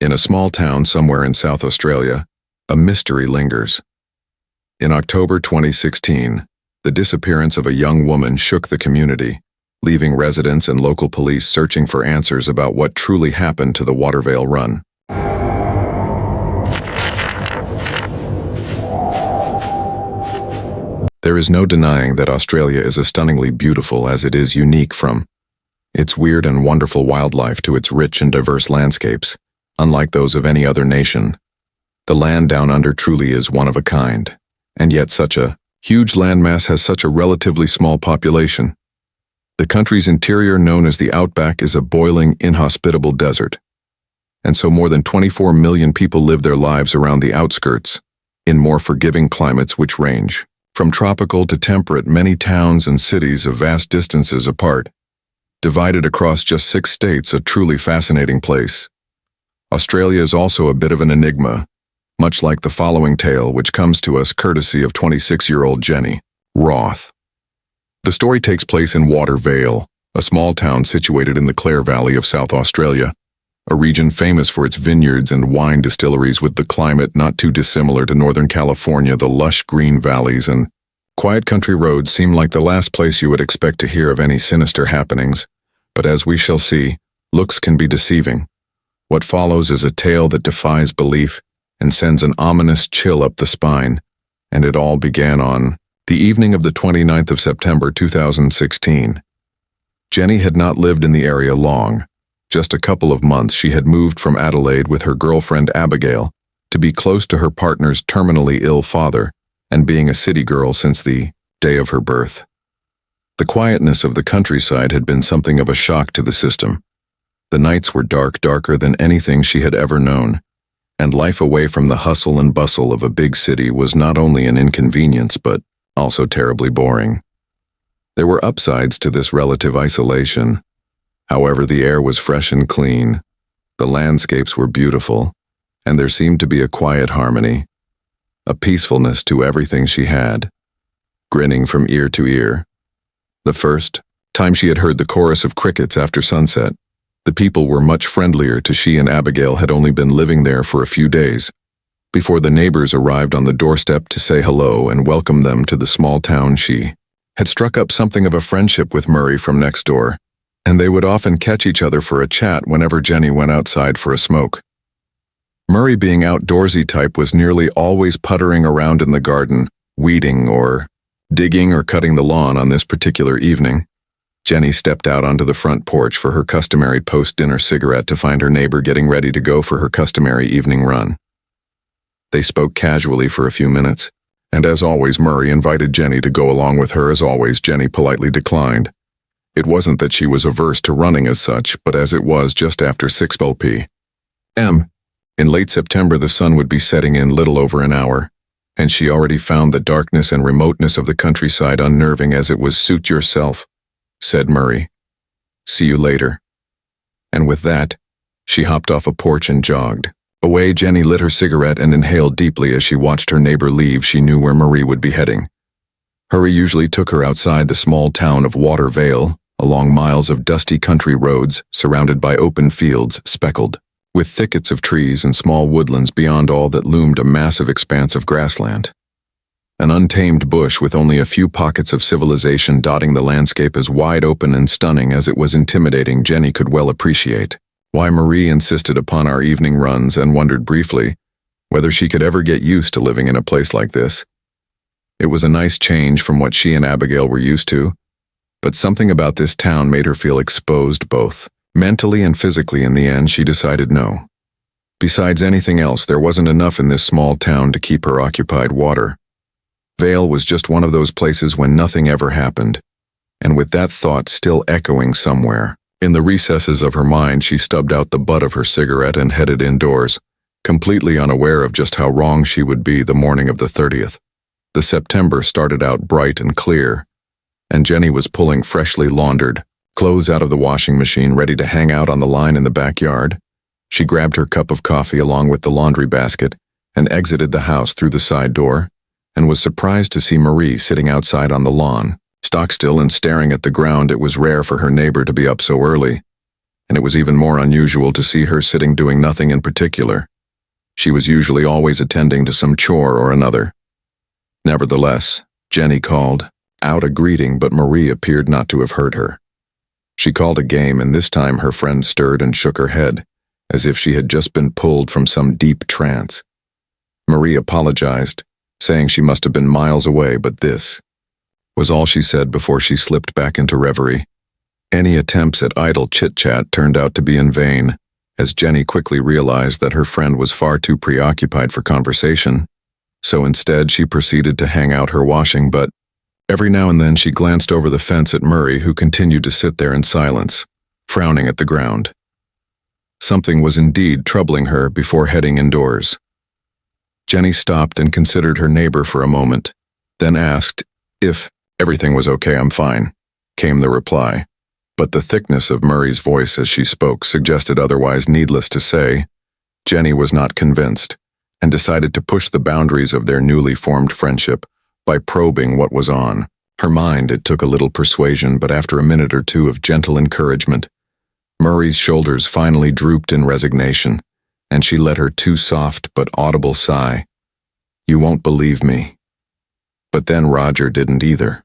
In a small town somewhere in South Australia, a mystery lingers. In October 2016, the disappearance of a young woman shook the community, leaving residents and local police searching for answers about what truly happened to the Watervale run. There is no denying that Australia is as stunningly beautiful as it is unique, from its weird and wonderful wildlife to its rich and diverse landscapes. Unlike those of any other nation, the land down under truly is one of a kind, and yet such a huge landmass has such a relatively small population. The country's interior, known as the Outback, is a boiling, inhospitable desert, and so more than 24 million people live their lives around the outskirts, in more forgiving climates which range from tropical to temperate, many towns and cities of vast distances apart, divided across just 6 states, a truly fascinating place. Australia is also a bit of an enigma, much like the following tale, which comes to us courtesy of 26-year-old Jenny Roth. The story takes place in Watervale, a small town situated in the Clare Valley of South Australia, a region famous for its vineyards and wine distilleries, with the climate not too dissimilar to Northern California. The lush green valleys and quiet country roads seem like the last place you would expect to hear of any sinister happenings, but as we shall see, looks can be deceiving. What follows is a tale that defies belief and sends an ominous chill up the spine, and it all began on the evening of the 29th of September 2016. Jenny had not lived in the area long. Just a couple of months. She had moved from Adelaide with her girlfriend Abigail to be close to her partner's terminally ill father, and being a city girl since the day of her birth. The quietness of the countryside had been something of a shock to the system. The nights were darker than anything she had ever known, and life away from the hustle and bustle of a big city was not only an inconvenience but also terribly boring. There were upsides to this relative isolation. However, the air was fresh and clean, the landscapes were beautiful, and there seemed to be a quiet harmony, a peacefulness to everything she had, grinning from ear to ear. The first time she had heard the chorus of crickets after sunset, the people were much friendlier to she, and Abigail had only been living there for a few days before the neighbors arrived on the doorstep to say hello and welcome them to the small town. She had struck up something of a friendship with Murray from next door, and they would often catch each other for a chat whenever Jenny went outside for a smoke. Murray, being outdoorsy type, was nearly always puttering around in the garden, weeding or digging or cutting the lawn. On this particular evening, Jenny stepped out onto the front porch for her customary post-dinner cigarette to find her neighbor getting ready to go for her customary evening run. They spoke casually for a few minutes, and as always, Murray invited Jenny to go along with her. As always, Jenny politely declined. It wasn't that she was averse to running as such, but as it was just after 6 p.m. in late September, the sun would be setting in little over an hour, and she already found the darkness and remoteness of the countryside unnerving as it was. "Suit yourself," said Murray. "See you later." And with that, she hopped off a porch and jogged away. Jenny lit her cigarette and inhaled deeply as she watched her neighbor leave. She knew where Murray would be heading. Hurry usually took her outside the small town of Watervale, along miles of dusty country roads surrounded by open fields speckled with thickets of trees and small woodlands. Beyond all that loomed a massive expanse of grassland, an untamed bush with only a few pockets of civilization dotting the landscape. As wide open and stunning as it was intimidating, Jenny could well appreciate why Marie insisted upon our evening runs, and wondered briefly whether she could ever get used to living in a place like this. It was a nice change from what she and Abigail were used to, but something about this town made her feel exposed both mentally and physically. In the end, she decided no. Besides anything else, there wasn't enough in this small town to keep her occupied. Watervale was just one of those places when nothing ever happened, and with that thought still echoing somewhere in the recesses of her mind, she stubbed out the butt of her cigarette and headed indoors, completely unaware of just how wrong she would be. The morning of the 30th. The September started out bright and clear, and Jenny was pulling freshly laundered clothes out of the washing machine, ready to hang out on the line in the backyard. She grabbed her cup of coffee along with the laundry basket and exited the house through the side door, and was surprised to see Marie sitting outside on the lawn, stock still and staring at the ground. It was rare for her neighbor to be up so early, and it was even more unusual to see her sitting doing nothing in particular. She was usually always attending to some chore or another. Nevertheless, Jenny called out a greeting, but Marie appeared not to have heard her. She called a game, and this time her friend stirred and shook her head, as if she had just been pulled from some deep trance. Marie apologized, saying she must have been miles away, but this was all she said before she slipped back into reverie. Any attempts at idle chit-chat turned out to be in vain, as Jenny quickly realized that her friend was far too preoccupied for conversation. So instead she proceeded to hang out her washing, but every now and then she glanced over the fence at Murray, who continued to sit there in silence, frowning at the ground. Something was indeed troubling her before heading indoors. Jenny stopped and considered her neighbor for a moment, then asked if everything was okay. "I'm fine," came the reply. But the thickness of Murray's voice as she spoke suggested otherwise. Needless to say, Jenny was not convinced, and decided to push the boundaries of their newly formed friendship by probing what was on her mind. It took a little persuasion, but after a minute or two of gentle encouragement, Murray's shoulders finally drooped in resignation, and she let her too soft but audible sigh. "You won't believe me." But then Roger didn't either.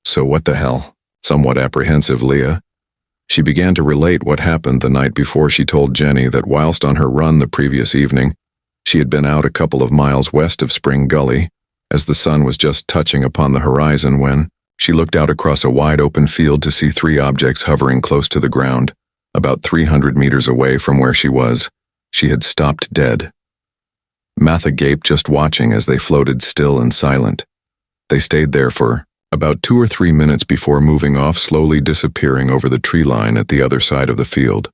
"So what the hell?" Somewhat apprehensive, Leah. She began to relate what happened the night before. She told Jenny that whilst on her run the previous evening, she had been out a couple of miles west of Spring Gully, as the sun was just touching upon the horizon, when she looked out across a wide open field to see 3 objects hovering close to the ground, about 300 meters away from where she was. She had stopped dead. Martha gaped, just watching as they floated still and silent. They stayed there for about 2 or 3 minutes before moving off, slowly disappearing over the tree line at the other side of the field.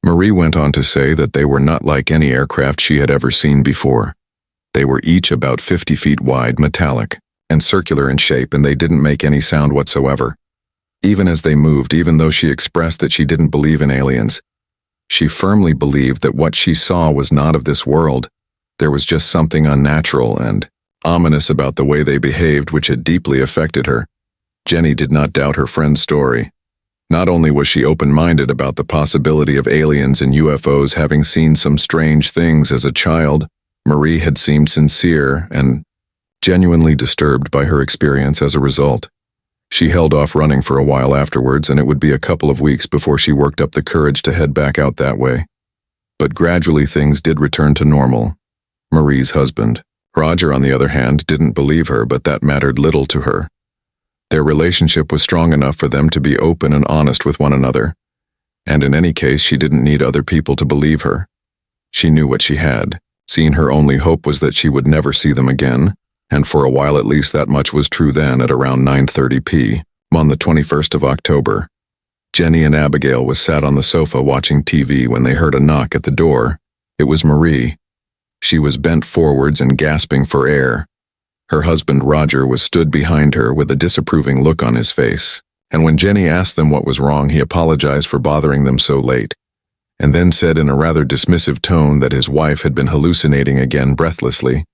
Marie went on to say that they were not like any aircraft she had ever seen before. They were each about 50 feet wide, metallic, and circular in shape, and they didn't make any sound whatsoever. Even as they moved, even though she expressed that she didn't believe in aliens, she firmly believed that what she saw was not of this world. There was just something unnatural and ominous about the way they behaved, which had deeply affected her. Jenny did not doubt her friend's story. Not only was she open-minded about the possibility of aliens and UFOs, having seen some strange things as a child, Marie had seemed sincere and genuinely disturbed by her experience as a result. She held off running for a while afterwards, and it would be a couple of weeks before she worked up the courage to head back out that way. But gradually things did return to normal. Marie's husband, Roger, on the other hand, didn't believe her, but that mattered little to her. Their relationship was strong enough for them to be open and honest with one another, and in any case she didn't need other people to believe her. She knew what she had seen. Her only hope was that she would never see them again, and for a while at least that much was true. Then, at around 9:30 p.m. on the 21st of October, Jenny and Abigail was sat on the sofa watching TV when they heard a knock at the door. It was Marie. She was bent forwards and gasping for air. Her husband, Roger, was stood behind her with a disapproving look on his face, and when Jenny asked them what was wrong, he apologized for bothering them so late, and then said in a rather dismissive tone that his wife had been hallucinating again. Breathlessly,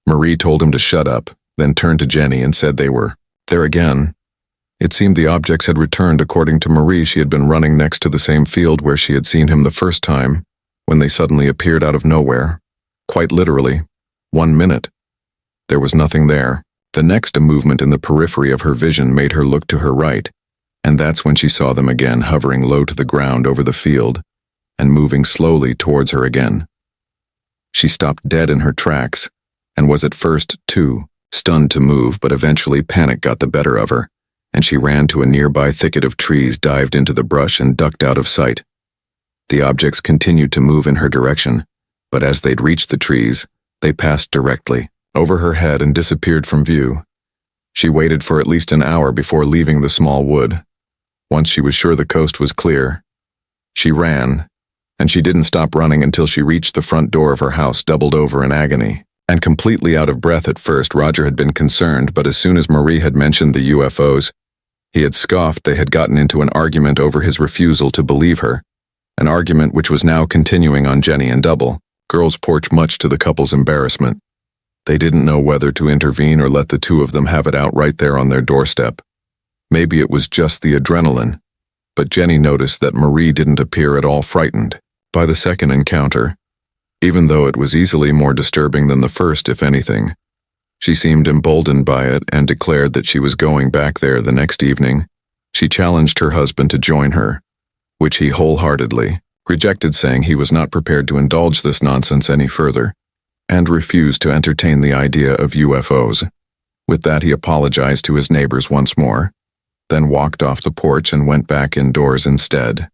Marie told him to shut up, then turned to Jenny and said they were there again. It seemed the objects had returned. According to Marie, she had been running next to the same field where she had seen him the first time, when they suddenly appeared out of nowhere. Quite literally, 1 minute. There was nothing there. The next, a movement in the periphery of her vision made her look to her right, and that's when she saw them again, hovering low to the ground over the field, and moving slowly towards her again. She stopped dead in her tracks, and was at first, too stunned to move, but eventually panic got the better of her, and she ran to a nearby thicket of trees, dived into the brush, and ducked out of sight. The objects continued to move in her direction, but as they'd reached the trees, they passed directly over her head and disappeared from view. She waited for at least an hour before leaving the small wood. Once she was sure the coast was clear, she ran, and she didn't stop running until she reached the front door of her house, doubled over in agony and completely out of breath. At first, Roger had been concerned, but as soon as Marie had mentioned the UFOs, he had scoffed. They had gotten into an argument over his refusal to believe her, an argument which was now continuing on Jenny and Double Girl's porch, much to the couple's embarrassment. They didn't know whether to intervene or let the two of them have it out right there on their doorstep. Maybe it was just the adrenaline. But Jenny noticed that Marie didn't appear at all frightened by the second encounter, even though it was easily more disturbing than the first, if anything. She seemed emboldened by it and declared that she was going back there the next evening. She challenged her husband to join her, which he wholeheartedly rejected, saying he was not prepared to indulge this nonsense any further, and refused to entertain the idea of UFOs. With that, he apologized to his neighbors once more, then walked off the porch and went back indoors instead.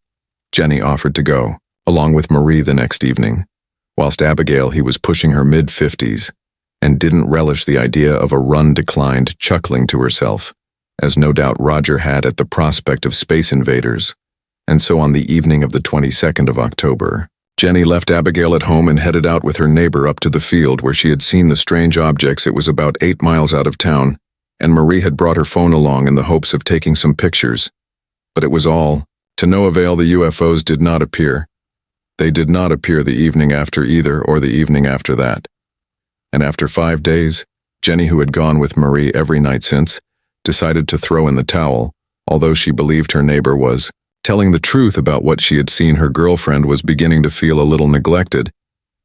Jenny offered to go, along with Marie the next evening, whilst Abigail, he was pushing her mid-50s, and didn't relish the idea of a run, declined, chuckling to herself, as no doubt Roger had at the prospect of space invaders. And so on the evening of the 22nd of October, Jenny left Abigail at home and headed out with her neighbor up to the field where she had seen the strange objects. It was about 8 miles out of town, and Marie had brought her phone along in the hopes of taking some pictures. But it was all to no avail. The UFOs did not appear. They did not appear the evening after either, or the evening after that. And after 5 days, Jenny, who had gone with Marie every night since, decided to throw in the towel, although she believed her neighbor was telling the truth about what she had seen. Her girlfriend was beginning to feel a little neglected,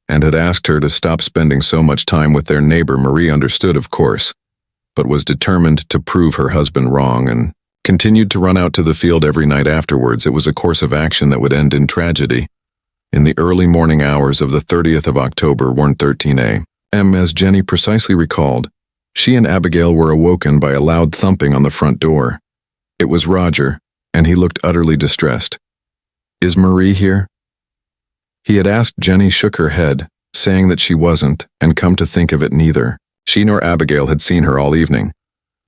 and had asked her to stop spending so much time with their neighbor. Marie understood, of course, but was determined to prove her husband wrong and continued to run out to the field every night afterwards. It was a course of action that would end in tragedy. In the early morning hours of the 30th of October, 1:13 a.m., as Jenny precisely recalled, she and Abigail were awoken by a loud thumping on the front door. It was Roger, and he looked utterly distressed. "Is Marie here?" He had asked. Jenny shook her head, saying that she wasn't, and come to think of it, neither she nor Abigail had seen her all evening.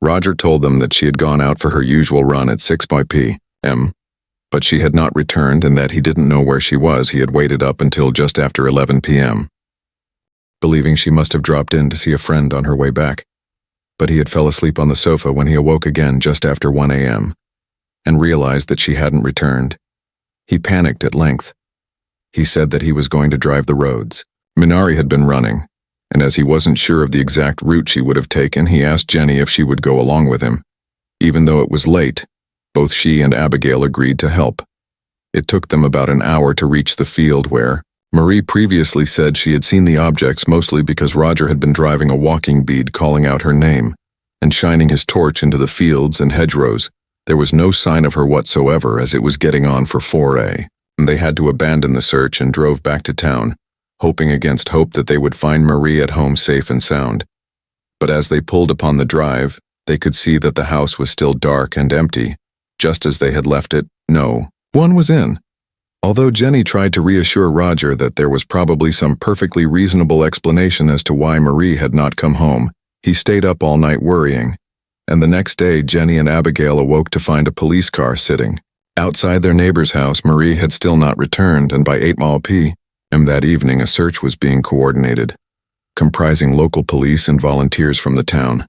Roger told them that she had gone out for her usual run at 6 p.m., but she had not returned, and that he didn't know where she was. He had waited up until just after 11 p.m., believing she must have dropped in to see a friend on her way back. But he had fell asleep on the sofa when he awoke again just after 1 a.m., and realized that she hadn't returned. He panicked at length. He said that he was going to drive the roads. Minari had been running, and as he wasn't sure of the exact route she would have taken, he asked Jenny if she would go along with him. Even though it was late, both she and Abigail agreed to help. It took them about an hour to reach the field where Marie previously said she had seen the objects, mostly because Roger had been driving a walking bead calling out her name and shining his torch into the fields and hedgerows. There was no sign of her whatsoever as it was getting on for 4 a.m. They had to abandon the search and drove back to town, hoping against hope that they would find Marie at home safe and sound. But as they pulled upon the drive, they could see that the house was still dark and empty, just as they had left it. No one was in. Although Jenny tried to reassure Roger that there was probably some perfectly reasonable explanation as to why Marie had not come home, he stayed up all night worrying. And the next day, Jenny and Abigail awoke to find a police car sitting outside their neighbor's house. Marie had still not returned, and by 8 p.m. that evening, a search was being coordinated, comprising local police and volunteers from the town.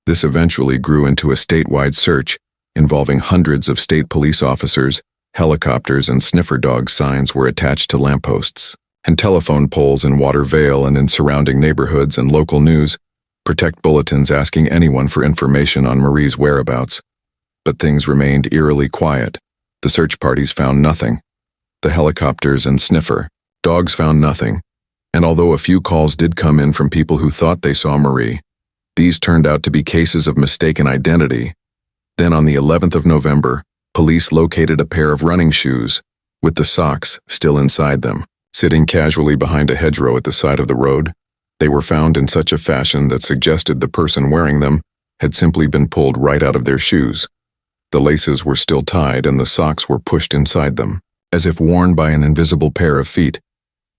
This eventually grew into a statewide search, involving hundreds of state police officers. Helicopters and sniffer dog signs were attached to lampposts and telephone poles in Watervale and in surrounding neighborhoods, and local news protect bulletins asking anyone for information on Marie's whereabouts. But things remained eerily quiet. The search parties found nothing. The helicopters and sniffer dogs found nothing. And although a few calls did come in from people who thought they saw Marie, these turned out to be cases of mistaken identity. Then on the 11th of November, police located a pair of running shoes, with the socks still inside them, sitting casually behind a hedgerow at the side of the road. They were found in such a fashion that suggested the person wearing them had simply been pulled right out of their shoes. The laces were still tied and the socks were pushed inside them, as if worn by an invisible pair of feet.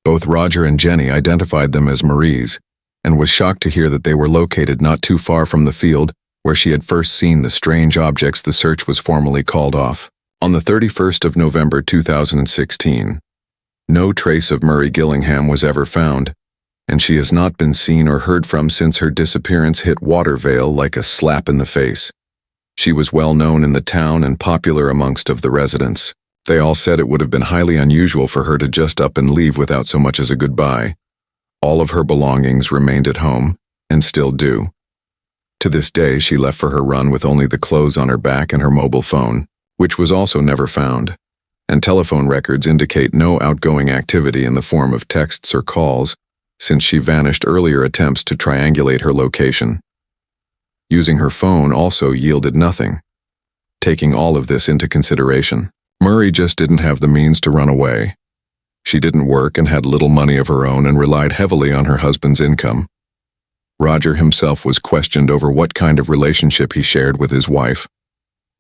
Both Roger and Jenny identified them as Marie's, and was shocked to hear that they were located not too far from the field where she had first seen the strange objects. The search was formally called off. On the 31st of November 2016, no trace of Marie Gillingham was ever found, and she has not been seen or heard from since her disappearance hit Watervale like a slap in the face. She was well known in the town and popular amongst of the residents. They all said it would have been highly unusual for her to just up and leave without so much as a goodbye. All of her belongings remained at home, and still do. To this day, she left for her run with only the clothes on her back and her mobile phone. which was also never found, and telephone records indicate no outgoing activity in the form of texts or calls, since she vanished earlier attempts to triangulate her location. Using her phone also yielded nothing. Taking all of this into consideration, Murray just didn't have the means to run away. She didn't work and had little money of her own and relied heavily on her husband's income. Roger himself was questioned over what kind of relationship he shared with his wife.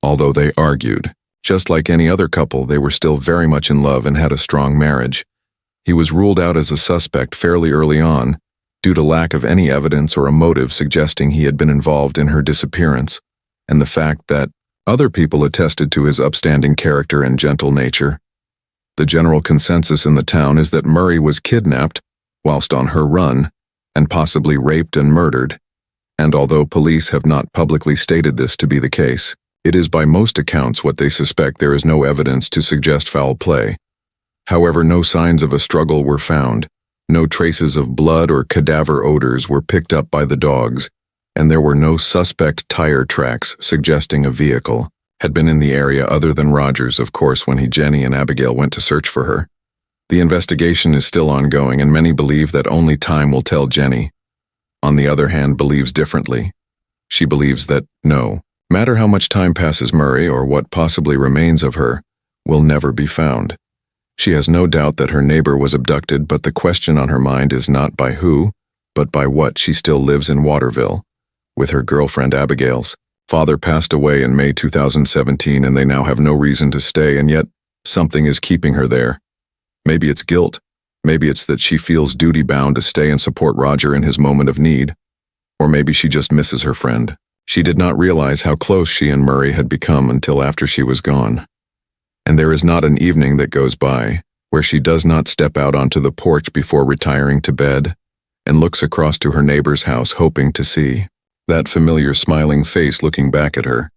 Although they argued, just like any other couple, they were still very much in love and had a strong marriage. He was ruled out as a suspect fairly early on, due to lack of any evidence or a motive suggesting he had been involved in her disappearance, and the fact that other people attested to his upstanding character and gentle nature. The general consensus in the town is that Murray was kidnapped whilst on her run, and possibly raped and murdered, and although police have not publicly stated this to be the case, it is by most accounts what they suspect. There is no evidence to suggest foul play. However, no signs of a struggle were found, no traces of blood or cadaver odors were picked up by the dogs, and there were no suspect tire tracks suggesting a vehicle had been in the area other than Roger's, of course, when Jenny and Abigail went to search for her. The investigation is still ongoing, and many believe that only time will tell. Jenny, on the other hand, believes differently. She believes that, no matter how much time passes, Murray, or what possibly remains of her, will never be found. She has no doubt that her neighbor was abducted, but the question on her mind is not by who, but by what. She still lives in Watervale, with her girlfriend Abigail's father passed away in May 2017, and they now have no reason to stay, and yet something is keeping her there. Maybe it's guilt. Maybe it's that she feels duty-bound to stay and support Roger in his moment of need. Or maybe she just misses her friend. She did not realize how close she and Murray had become until after she was gone. And there is not an evening that goes by where she does not step out onto the porch before retiring to bed and looks across to her neighbor's house, hoping to see that familiar smiling face looking back at her.